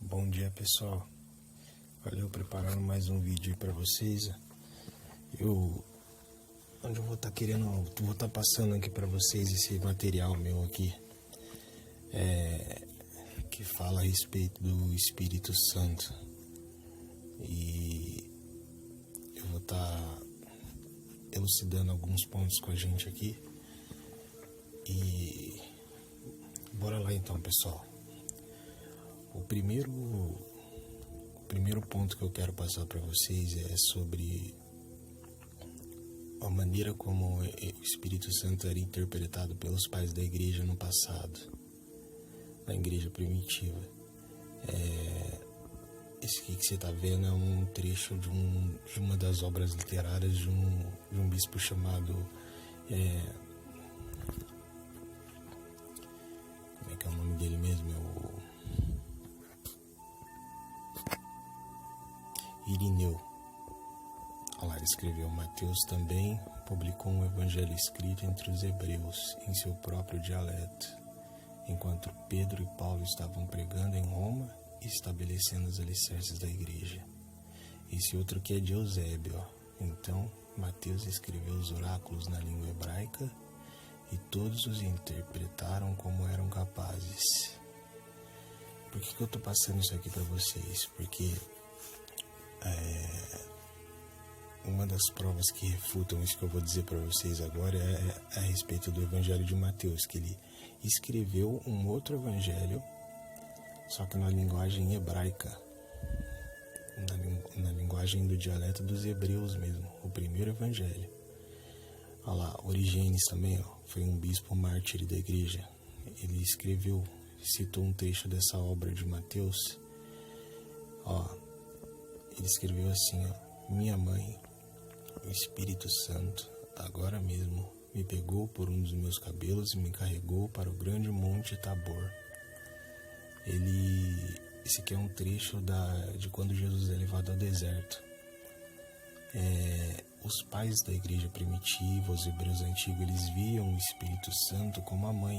Bom dia, pessoal. Valeu, preparando mais um vídeo aí pra vocês. Onde eu vou estar passando aqui pra vocês esse material meu aqui, que fala a respeito do Espírito Santo. E eu vou estar elucidando alguns pontos com a gente aqui. E bora lá então, pessoal. O primeiro ponto que eu quero passar para vocês é sobre a maneira como o Espírito Santo era interpretado pelos pais da igreja no passado, na igreja primitiva. Esse aqui que você está vendo é um trecho de uma das obras literárias de um bispo chamado... como é que é o nome dele mesmo? Irineu. Olha lá, ele escreveu: Mateus também publicou um evangelho escrito entre os hebreus, em seu próprio dialeto, enquanto Pedro e Paulo estavam pregando em Roma e estabelecendo os alicerces da igreja. Esse outro aqui é de Eusébio. Então, Mateus escreveu os oráculos na língua hebraica e todos os interpretaram como eram capazes. Por que eu estou passando isso aqui para vocês? Porque uma das provas que refutam isso que eu vou dizer para vocês agora é a respeito do Evangelho de Mateus, que ele escreveu um outro evangelho, só que na linguagem hebraica, na linguagem do dialeto dos hebreus mesmo, o primeiro evangelho. Olha lá, Origênesis também, foi um bispo mártir da igreja. Ele citou um trecho dessa obra de Mateus. Ele escreveu assim: minha mãe, o Espírito Santo, agora mesmo me pegou por um dos meus cabelos e me carregou para o grande monte Tabor. Esse aqui é um trecho de quando Jesus é levado ao deserto. Os pais da igreja primitiva, os hebreus antigos, eles viam o Espírito Santo como a mãe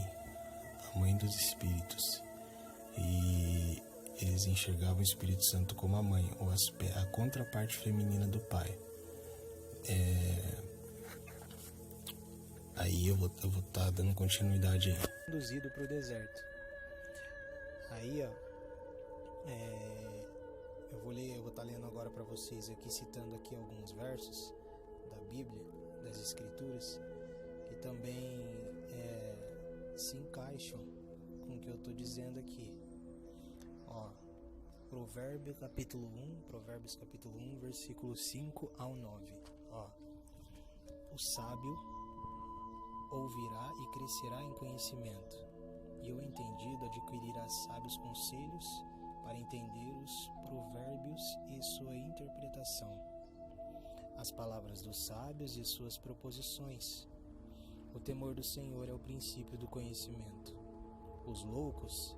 dos espíritos. E eles enxergavam o Espírito Santo como a mãe, ou a contraparte feminina do pai. Aí eu vou estar dando continuidade aí. Conduzido para o deserto. Aí, eu vou estar lendo agora para vocês aqui, citando aqui alguns versos da Bíblia, das Escrituras, que também se encaixam com o que eu estou dizendo aqui. Provérbios capítulo 1, versículo 5 ao 9. O sábio ouvirá e crescerá em conhecimento, e o entendido adquirirá sábios conselhos para entender os provérbios e sua interpretação, as palavras dos sábios e suas proposições. O temor do Senhor é o princípio do conhecimento. Os loucos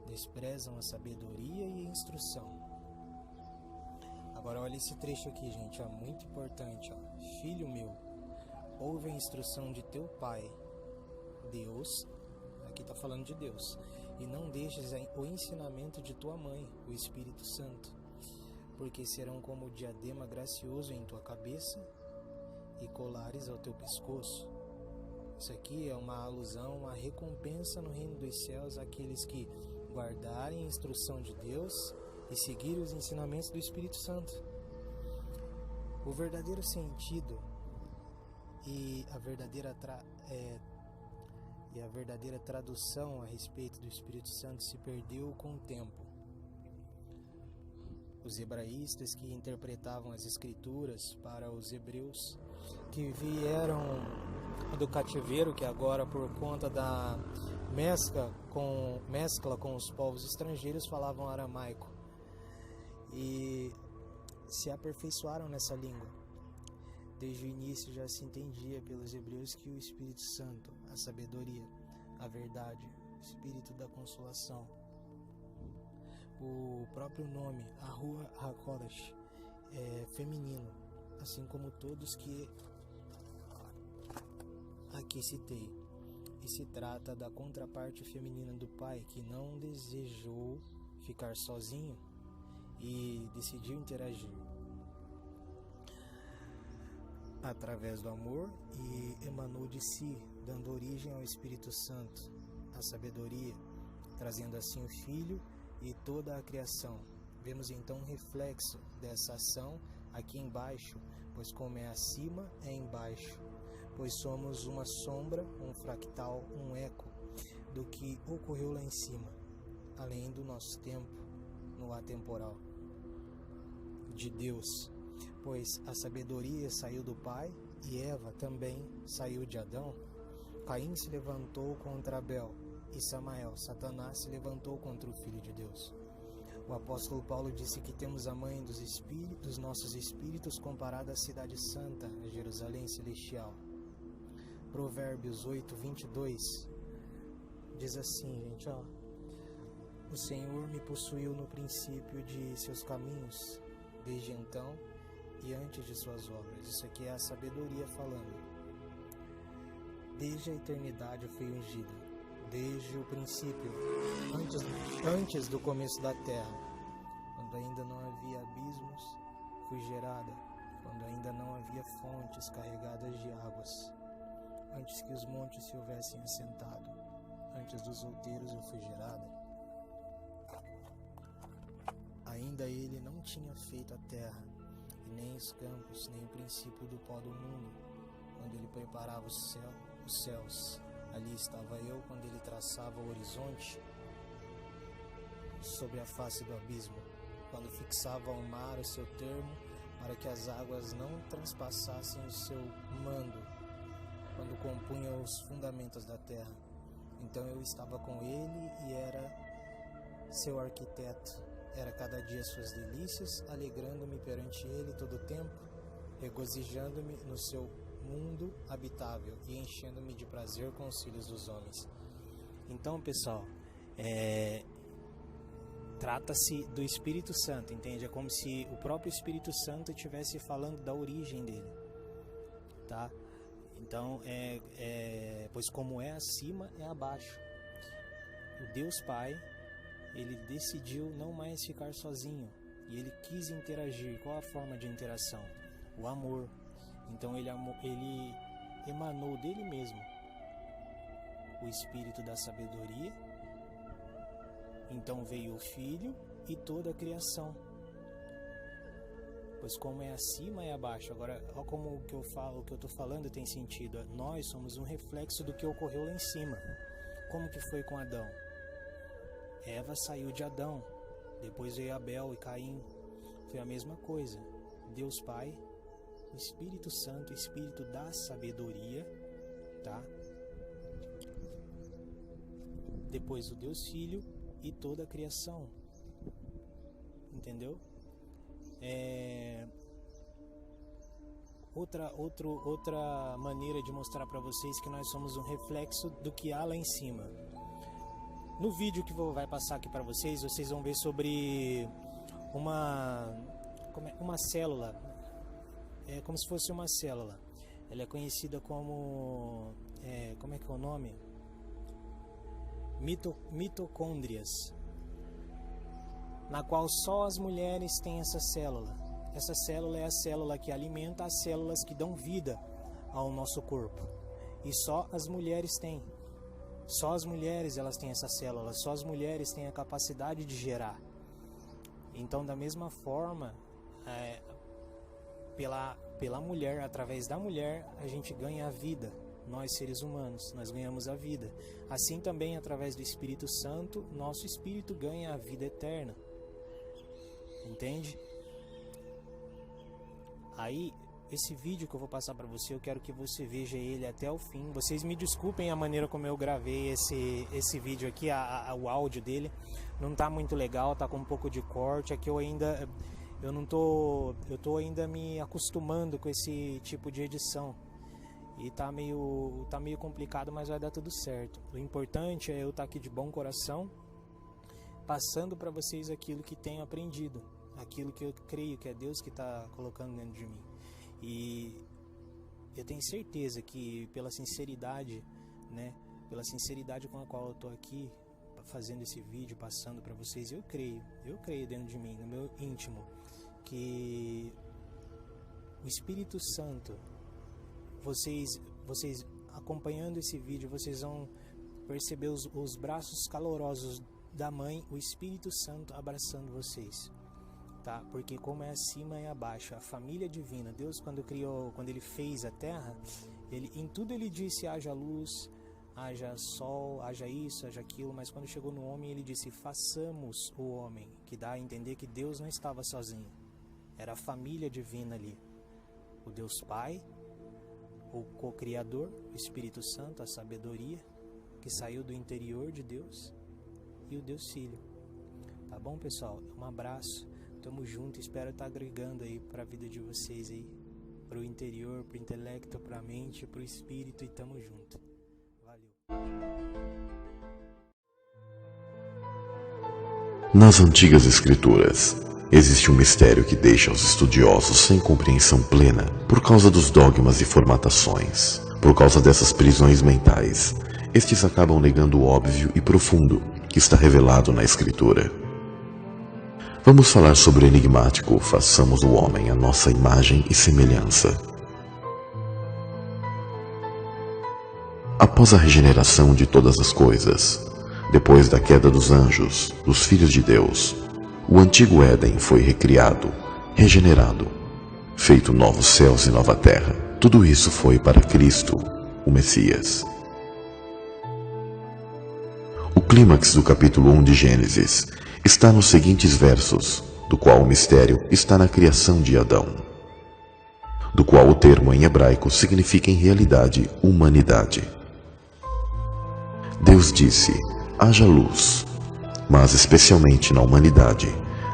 desprezam a sabedoria e a instrução. Agora olha esse trecho aqui, gente, muito importante. Filho meu, ouve a instrução de teu pai, Deus, aqui está falando de Deus, e não deixes o ensinamento de tua mãe, o Espírito Santo, porque serão como diadema gracioso em tua cabeça e colares ao teu pescoço. Isso aqui é uma alusão à recompensa no reino dos céus àqueles que guardarem a instrução de Deus e seguirem os ensinamentos do Espírito Santo. O verdadeiro sentido e a verdadeira tradução a respeito do Espírito Santo se perdeu com o tempo. Os hebraístas que interpretavam as Escrituras para os hebreus que vieram do cativeiro, que agora por conta da mescla com os povos estrangeiros falavam aramaico, e se aperfeiçoaram nessa língua. Desde o início já se entendia pelos hebreus que o Espírito Santo, a sabedoria, a verdade, o Espírito da consolação, o próprio nome, Ruach HaKodesh, é feminino, assim como todos que aqui citei. E se trata da contraparte feminina do pai, que não desejou ficar sozinho e decidiu interagir através do amor e emanou de si, dando origem ao Espírito Santo, a sabedoria, trazendo assim o Filho e toda a criação. Vemos então um reflexo dessa ação aqui embaixo, pois como é acima, é embaixo, pois somos uma sombra, um fractal, um eco do que ocorreu lá em cima, além do nosso tempo, no atemporal de Deus, pois a sabedoria saiu do Pai e Eva também saiu de Adão. Caim se levantou contra Abel e Satanás se levantou contra o Filho de Deus. O apóstolo Paulo disse que temos a mãe dos nossos espíritos comparada à cidade santa, a Jerusalém celestial. Provérbios 8:22 diz assim, gente, ó: o Senhor me possuiu no princípio de seus caminhos, desde então e antes de suas obras. Isso aqui é a sabedoria falando. Desde a eternidade eu fui ungida, desde o princípio, antes do começo da terra, quando ainda não havia abismos, fui gerada, quando ainda não havia fontes carregadas de águas, antes que os montes se houvessem assentado, antes dos outeiros eu fui gerada. Ainda ele não tinha feito a terra, e nem os campos, nem o princípio do pó do mundo, quando ele preparava os céus. Ali estava eu quando ele traçava o horizonte sobre a face do abismo, quando fixava ao mar o seu termo para que as águas não transpassassem o seu mando, quando compunha os fundamentos da terra. Então eu estava com ele e era seu arquiteto. Era cada dia suas delícias, alegrando-me perante ele todo o tempo, regozijando-me no seu mundo habitável e enchendo-me de prazer com os filhos dos homens. Então, pessoal, trata-se do Espírito Santo, entende? É como se o próprio Espírito Santo estivesse falando da origem dele, tá? Então, pois como é acima, é abaixo. O Deus Pai, ele decidiu não mais ficar sozinho e ele quis interagir. Qual a forma de interação? O amor. Então ele emanou dele mesmo o espírito da sabedoria. Então veio o Filho e toda a criação. Pois como é acima, é abaixo. Agora, olha como o que eu estou falando tem sentido. Nós somos um reflexo do que ocorreu lá em cima. Como que foi com Adão? Eva saiu de Adão, depois veio Abel e Caim. Foi a mesma coisa. Deus Pai, o Espírito Santo, o Espírito da sabedoria, tá? Depois o Deus Filho e toda a criação. Entendeu? Outra maneira de mostrar para vocês que nós somos um reflexo do que há lá em cima. No vídeo que vai passar aqui para vocês vão ver sobre uma célula. É como se fosse uma célula. Ela é conhecida como... como é que é o nome? Mitocôndrias. Na qual só as mulheres têm essa célula. Essa célula é a célula que alimenta as células que dão vida ao nosso corpo. E só as mulheres têm. Só as mulheres elas têm essa célula, só as mulheres têm a capacidade de gerar. Então, da mesma forma, pela mulher, através da mulher, a gente ganha a vida. Nós, seres humanos, nós ganhamos a vida. Assim também, através do Espírito Santo, nosso espírito ganha a vida eterna. Entende? Aí, esse vídeo que eu vou passar para você, eu quero que você veja ele até o fim. Vocês me desculpem a maneira como eu gravei esse vídeo aqui, o áudio dele não tá muito legal, tá com um pouco de corte. Aqui eu tô ainda me acostumando com esse tipo de edição e tá meio complicado, mas vai dar tudo certo. O importante é eu estar aqui de bom coração, passando para vocês aquilo que tenho aprendido, aquilo que eu creio que é Deus que está colocando dentro de mim. E eu tenho certeza que pela sinceridade, né, pela sinceridade com a qual eu estou aqui fazendo esse vídeo, passando para vocês, eu creio dentro de mim, no meu íntimo, que o Espírito Santo, vocês acompanhando esse vídeo, vocês vão perceber os braços calorosos da mãe, o Espírito Santo abraçando vocês, tá? Porque como é acima e abaixo, a família divina, Deus quando ele fez a terra, em tudo ele disse: haja luz, haja sol, haja isso, haja aquilo, mas quando chegou no homem ele disse: façamos o homem, que dá a entender que Deus não estava sozinho, era a família divina ali, o Deus Pai, o co-criador, o Espírito Santo, a sabedoria que saiu do interior de Deus, e o Deus Filho. Tá bom, pessoal? Um abraço, tamo junto, espero estar agregando aí para a vida de vocês aí, pro interior, pro intelecto, pra mente, pro espírito, e tamo junto. Valeu. Nas antigas escrituras, existe um mistério que deixa os estudiosos sem compreensão plena por causa dos dogmas e formatações. Por causa dessas prisões mentais, estes acabam negando o óbvio e profundo que está revelado na Escritura. Vamos falar sobre o enigmático façamos o homem à nossa imagem e semelhança. Após a regeneração de todas as coisas, depois da queda dos anjos, dos filhos de Deus, o antigo Éden foi recriado, regenerado, feito novos céus e nova terra. Tudo isso foi para Cristo, o Messias. O clímax do capítulo 1 de Gênesis está nos seguintes versos, do qual o mistério está na criação de Adão, do qual o termo em hebraico significa em realidade humanidade. Deus disse: haja luz, mas especialmente na humanidade,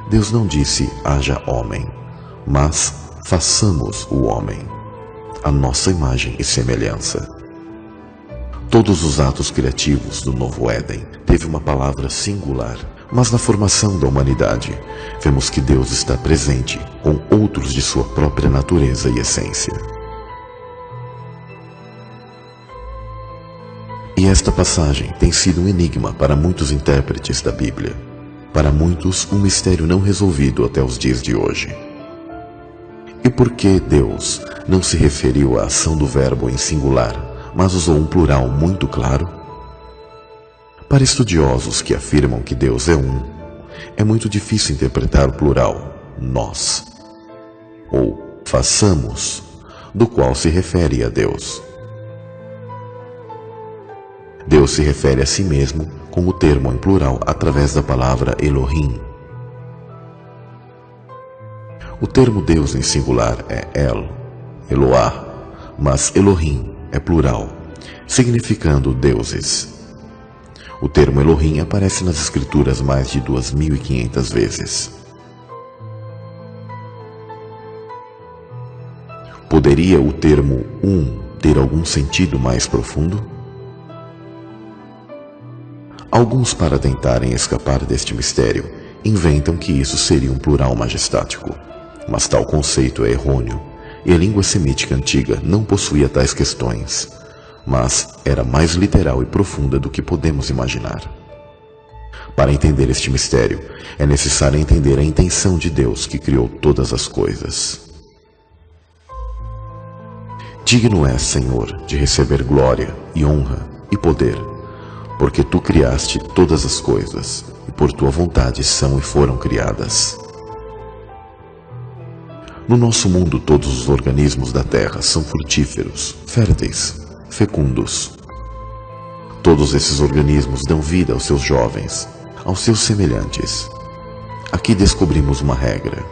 Deus não disse haja homem, mas façamos o homem, a nossa imagem e semelhança. Todos os atos criativos do novo Éden teve uma palavra singular, mas na formação da humanidade, vemos que Deus está presente com outros de sua própria natureza e essência. E esta passagem tem sido um enigma para muitos intérpretes da Bíblia, para muitos um mistério não resolvido até os dias de hoje. E por que Deus não se referiu à ação do verbo em singular, mas usou um plural muito claro? Para estudiosos que afirmam que Deus é um, é muito difícil interpretar o plural nós, ou façamos, do qual se refere a Deus. Deus se refere a si mesmo com o termo em plural através da palavra Elohim. O termo Deus em singular é El, Eloá, mas Elohim é plural, significando deuses. O termo Elohim aparece nas Escrituras mais de 2.500 vezes. Poderia o termo ter algum sentido mais profundo? Alguns, para tentarem escapar deste mistério, inventam que isso seria um plural majestático, mas tal conceito é errôneo, e a língua semítica antiga não possuía tais questões, mas era mais literal e profunda do que podemos imaginar. Para entender este mistério, é necessário entender a intenção de Deus que criou todas as coisas. Digno és, Senhor, de receber glória e honra e poder, porque Tu criaste todas as coisas, e por Tua vontade são e foram criadas. No nosso mundo, todos os organismos da terra são frutíferos, férteis, fecundos. Todos esses organismos dão vida aos seus jovens, aos seus semelhantes. Aqui descobrimos uma regra,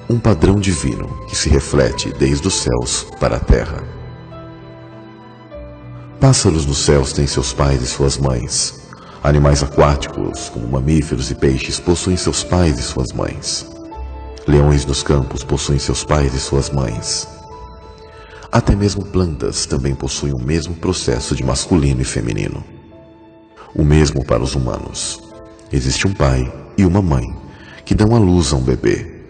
um padrão divino que se reflete desde os céus para a terra. Pássaros nos céus têm seus pais e suas mães. Animais aquáticos, como mamíferos e peixes, possuem seus pais e suas mães. Leões nos campos possuem seus pais e suas mães. Até mesmo plantas também possuem o mesmo processo de masculino e feminino. O mesmo para os humanos. Existe um pai e uma mãe que dão à luz a um bebê,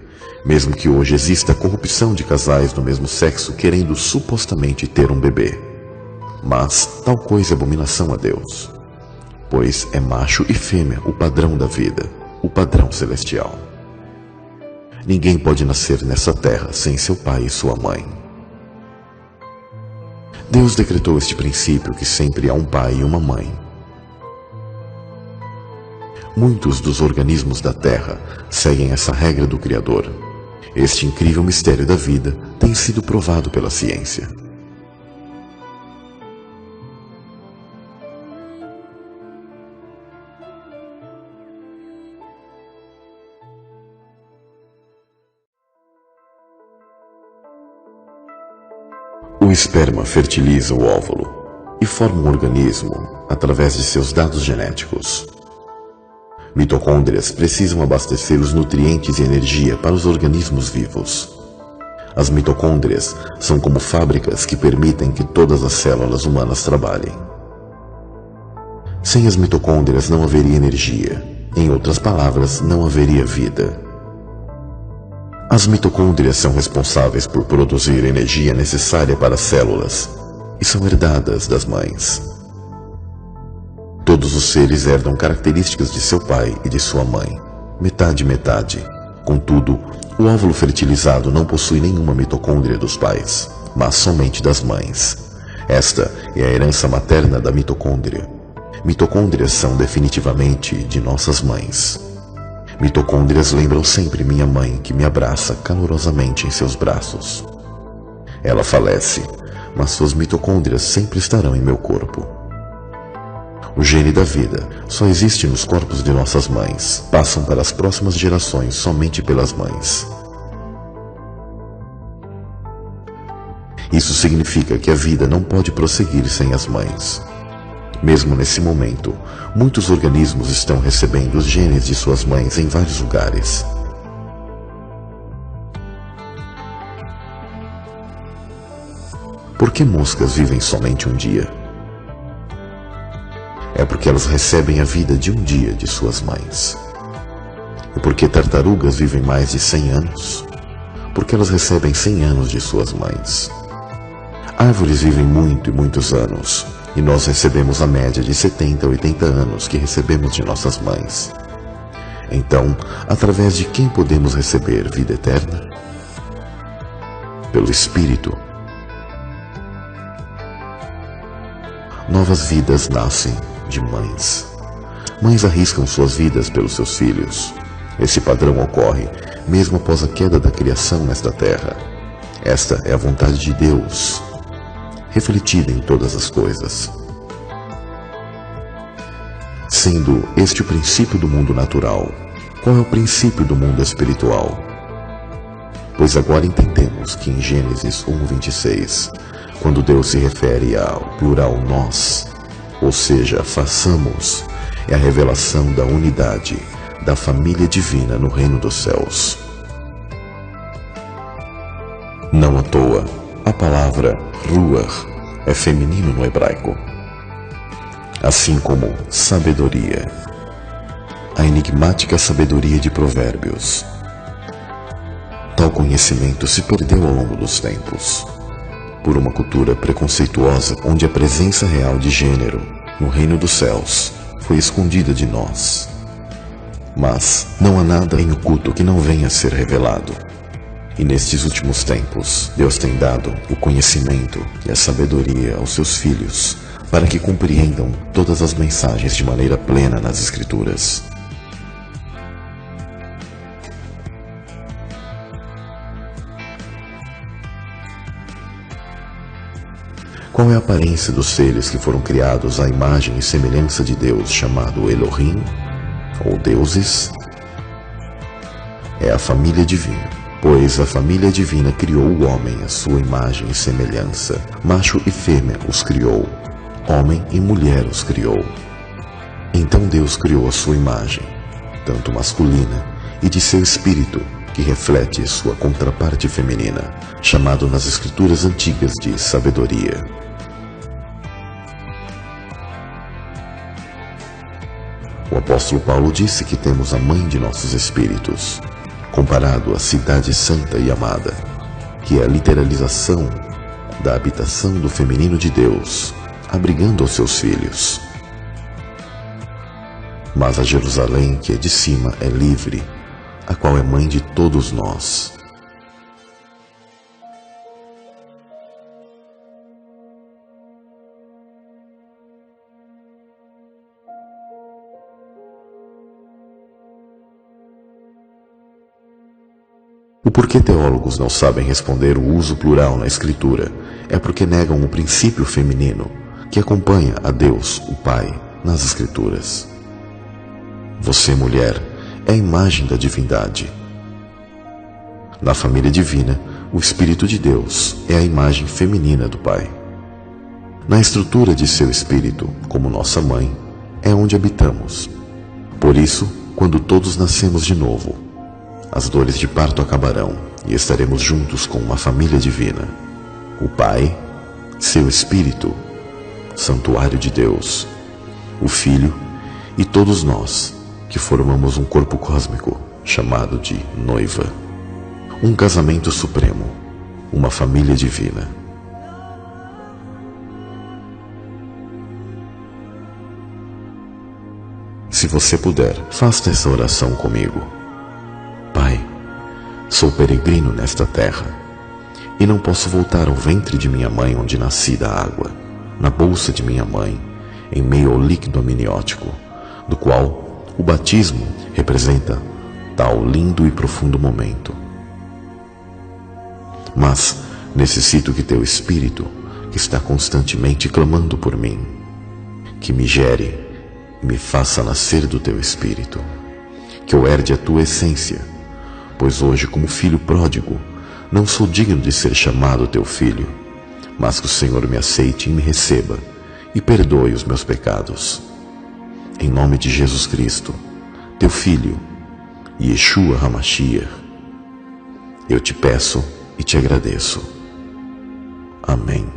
mesmo que hoje exista a corrupção de casais do mesmo sexo querendo supostamente ter um bebê. Mas tal coisa é abominação a Deus. pois é macho e fêmea o padrão da vida, o padrão celestial. Ninguém pode nascer nessa terra sem seu pai e sua mãe. Deus decretou este princípio que sempre há um pai e uma mãe. Muitos dos organismos da Terra seguem essa regra do Criador. Este incrível mistério da vida tem sido provado pela ciência. O esperma fertiliza o óvulo e forma um organismo através de seus dados genéticos. Mitocôndrias precisam abastecer os nutrientes e energia para os organismos vivos. As mitocôndrias são como fábricas que permitem que todas as células humanas trabalhem. Sem as mitocôndrias não haveria energia. Em outras palavras, não haveria vida. As mitocôndrias são responsáveis por produzir a energia necessária para as células e são herdadas das mães. Todos os seres herdam características de seu pai e de sua mãe, metade. Contudo, o óvulo fertilizado não possui nenhuma mitocôndria dos pais, mas somente das mães. Esta é a herança materna da mitocôndria. Mitocôndrias são definitivamente de nossas mães. Mitocôndrias lembram sempre minha mãe que me abraça calorosamente em seus braços. Ela falece, mas suas mitocôndrias sempre estarão em meu corpo. O gene da vida só existe nos corpos de nossas mães. Passam para as próximas gerações somente pelas mães. Isso significa que a vida não pode prosseguir sem as mães. Mesmo nesse momento, muitos organismos estão recebendo os genes de suas mães em vários lugares. Por que moscas vivem somente um dia? É porque elas recebem a vida de um dia de suas mães. E por que tartarugas vivem mais de 100 anos? Porque elas recebem 100 anos de suas mães. Árvores vivem muito e muitos anos, e nós recebemos a média de 70 a 80 anos que recebemos de nossas mães. Então, através de quem podemos receber vida eterna? Pelo Espírito. Novas vidas nascem de mães. Mães arriscam suas vidas pelos seus filhos. Esse padrão ocorre mesmo após a queda da criação nesta terra. Esta é a vontade de Deus, refletida em todas as coisas. Sendo este o princípio do mundo natural, qual é o princípio do mundo espiritual? Pois agora entendemos que em Gênesis 1:26, quando Deus se refere ao plural nós, ou seja, façamos, é a revelação da unidade, da família divina no reino dos céus. Não à toa, a palavra ruach é feminino no hebraico, assim como sabedoria, a enigmática sabedoria de Provérbios. Tal conhecimento se perdeu ao longo dos tempos, por uma cultura preconceituosa onde a presença real de gênero no reino dos céus foi escondida de nós. Mas não há nada em oculto que não venha a ser revelado. E nestes últimos tempos, Deus tem dado o conhecimento e a sabedoria aos seus filhos para que compreendam todas as mensagens de maneira plena nas Escrituras. Qual é a aparência dos seres que foram criados à imagem e semelhança de Deus, chamado Elohim, ou deuses? É a família divina, pois a família divina criou o homem à sua imagem e semelhança. Macho e fêmea os criou, homem e mulher os criou. Então Deus criou a sua imagem, tanto masculina e de seu espírito, que reflete sua contraparte feminina, chamado nas escrituras antigas de sabedoria. O apóstolo Paulo disse que temos a mãe de nossos espíritos, comparado à cidade santa e amada, que é a literalização da habitação do feminino de Deus, abrigando os seus filhos. mas a Jerusalém que é de cima é livre, a qual é mãe de todos nós. O porquê teólogos não sabem responder o uso plural na Escritura é porque negam o princípio feminino que acompanha a Deus, o Pai, nas Escrituras. Você, mulher, é a imagem da divindade. Na família divina, o Espírito de Deus é a imagem feminina do Pai. Na estrutura de seu Espírito, como nossa mãe, é onde habitamos. Por isso, quando todos nascemos de novo, as dores de parto acabarão e estaremos juntos com uma família divina. O Pai, seu Espírito, Santuário de Deus, o Filho e todos nós que formamos um corpo cósmico chamado de noiva. Um casamento supremo, uma família divina. Se você puder, faça essa oração comigo. Pai, sou peregrino nesta terra e não posso voltar ao ventre de minha mãe onde nasci da água, na bolsa de minha mãe, em meio ao líquido amniótico, do qual o batismo representa tal lindo e profundo momento. Mas necessito que teu Espírito, que está constantemente clamando por mim, que me gere e me faça nascer do teu Espírito, que eu herde a tua essência, pois hoje, como filho pródigo, não sou digno de ser chamado teu filho, mas que o Senhor me aceite e me receba e perdoe os meus pecados. Em nome de Jesus Cristo, teu Filho, Yeshua HaMashiach, eu te peço e te agradeço. Amém.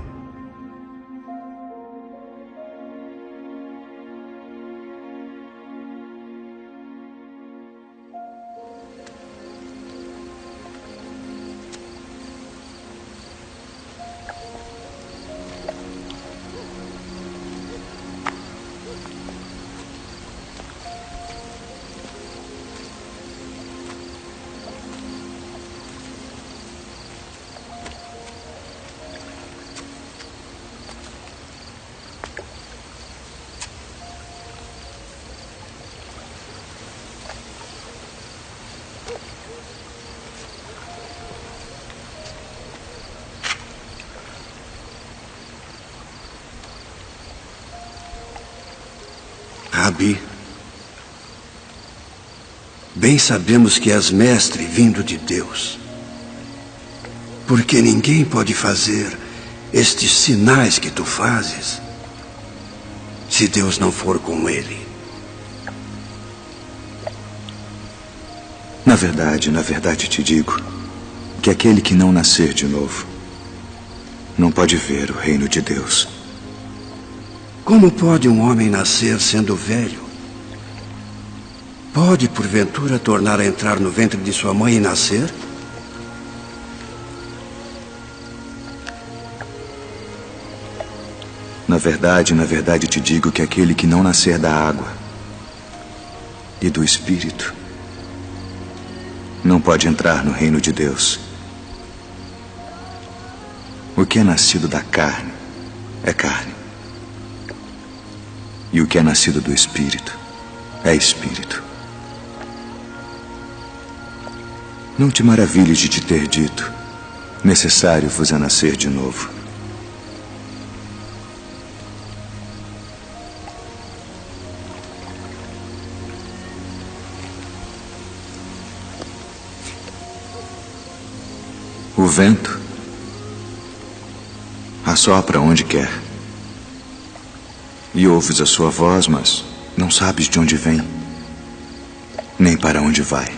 Rabi, bem sabemos que és mestre vindo de Deus, porque ninguém pode fazer estes sinais que tu fazes se Deus não for com ele. Na verdade te digo que aquele que não nascer de novo não pode ver o reino de Deus. Como pode um homem nascer sendo velho? Pode, porventura, tornar a entrar no ventre de sua mãe e nascer? Na verdade te digo que aquele que não nascer da água e do Espírito não pode entrar no reino de Deus. O que é nascido da carne é carne. E o que é nascido do Espírito é Espírito. Não te maravilhes de te ter dito: necessário vos é nascer de novo. O vento assopra onde quer. E ouves a sua voz, mas não sabes de onde vem, nem para onde vai.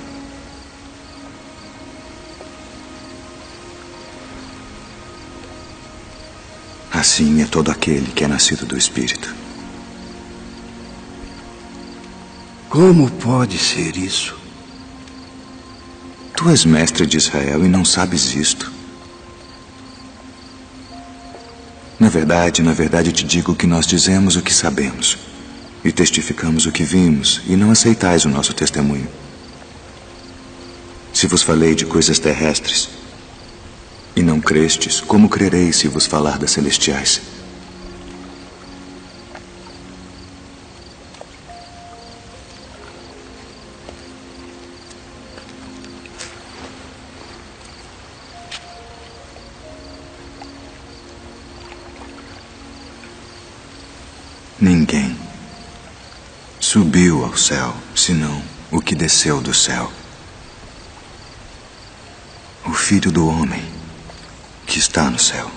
Assim é todo aquele que é nascido do Espírito. Como pode ser isso? Tu és mestre de Israel e não sabes isto. Na verdade te digo que nós dizemos o que sabemos e testificamos o que vimos, e não aceitais o nosso testemunho. Se vos falei de coisas terrestres, e não crestes, como crereis se vos falar das celestiais? Ninguém subiu ao céu, senão o que desceu do céu. O Filho do Homem que está no céu.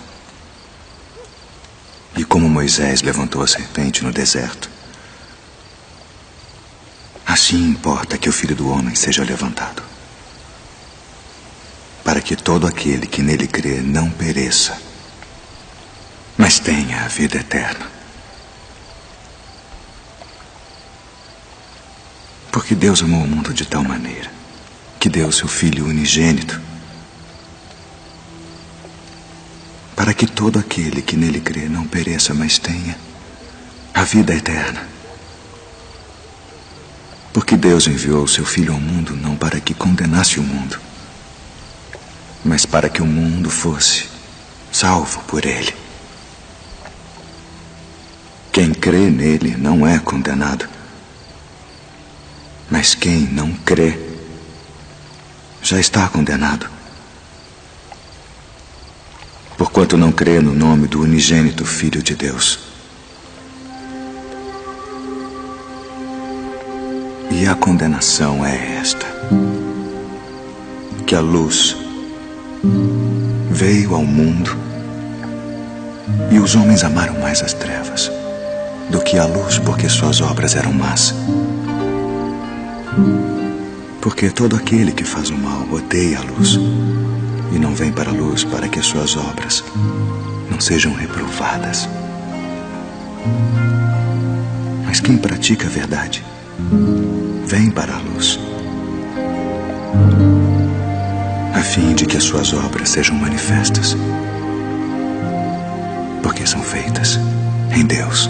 E como Moisés levantou a serpente no deserto, assim importa que o Filho do Homem seja levantado, para que todo aquele que nele crê não pereça, mas tenha a vida eterna. Porque Deus amou o mundo de tal maneira que deu seu Filho unigênito, para que todo aquele que nele crê não pereça, mas tenha a vida eterna. Porque Deus enviou seu Filho ao mundo não para que condenasse o mundo, mas para que o mundo fosse salvo por ele. Quem crê nele não é condenado, mas quem não crê já está condenado, porquanto não crê no nome do unigênito Filho de Deus. E a condenação é esta: que a luz veio ao mundo e os homens amaram mais as trevas do que a luz, porque suas obras eram más. Porque todo aquele que faz o mal odeia a luz e não vem para a luz, para que suas obras não sejam reprovadas. Mas quem pratica a verdade vem para a luz, a fim de que as suas obras sejam manifestas, porque são feitas em Deus.